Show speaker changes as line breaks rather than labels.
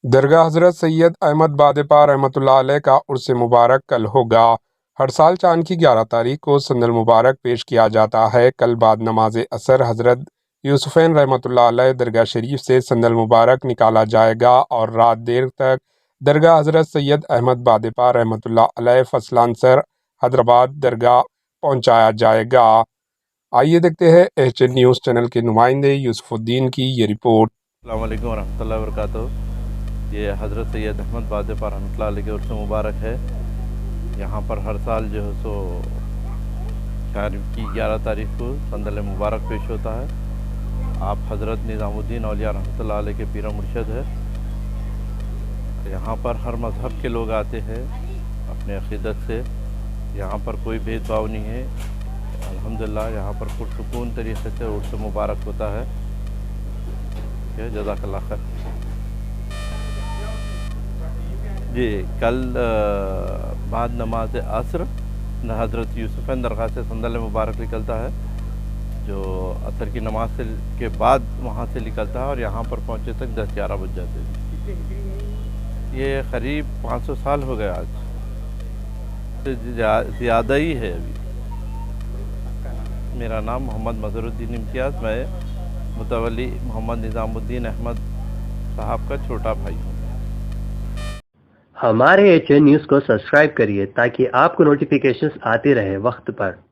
درگاہ حضرت سید احمد بادپا رحمۃ اللہ علیہ کا عرس مبارک کل ہوگا۔ ہر سال چاند کی 11 تاریخ کو سندل مبارک پیش کیا جاتا ہے۔ کل بعد نماز عصر حضرت یوسفین رحمۃ اللہ علیہ درگاہ شریف سے سندل مبارک نکالا جائے گا اور رات دیر تک درگاہ حضرت سید احمد بادپا رحمۃ اللہ علیہ فصلانسر حیدرآباد درگاہ پہنچایا جائے گا۔ آئیے دیکھتے ہیں ایچ نیوز چینل کے نمائندے یوسف الدین کی یہ رپورٹ۔
السلام علیکم ورحمۃ اللہ وبرکاتہ۔ یہ حضرت سید احمد بادپا رحمۃ اللہ علیہ کے عرس مبارک ہے۔ یہاں پر ہر سال جو ہے سو شہر کی 11 تاریخ کو سندل مبارک پیش ہوتا ہے۔ آپ حضرت نظام الدین اولیاء رحمۃ اللہ علیہ کے پیر و مرشد ہے۔ یہاں پر ہر مذہب کے لوگ آتے ہیں اپنے عقیدت سے۔ یہاں پر کوئی بھید بھاؤ نہیں ہے۔ الحمدللہ یہاں پر پرسکون طریقے سے عرس مبارک ہوتا ہے۔ جزاک اللہ خیر۔ جی کل بعد نماز عصر حضرت یوسفین درگاہ سے سندل مبارک نکلتا ہے، جو عصر کی نماز کے بعد وہاں سے نکلتا ہے اور یہاں پر پہنچے تک 10-11 بج جاتے ہیں۔ یہ قریب 500 سال ہو گئے، آج سے زیادہ ہی ہے ابھی۔ میرا نام محمد مظہر الدین امتیاز، میں متولی محمد نظام الدین احمد صاحب کا چھوٹا بھائی ہوں۔
ہمارے ایچ این نیوز کو سبسکرائب کریے تاکہ آپ کو نوٹیفیکیشنز آتے رہے وقت پر۔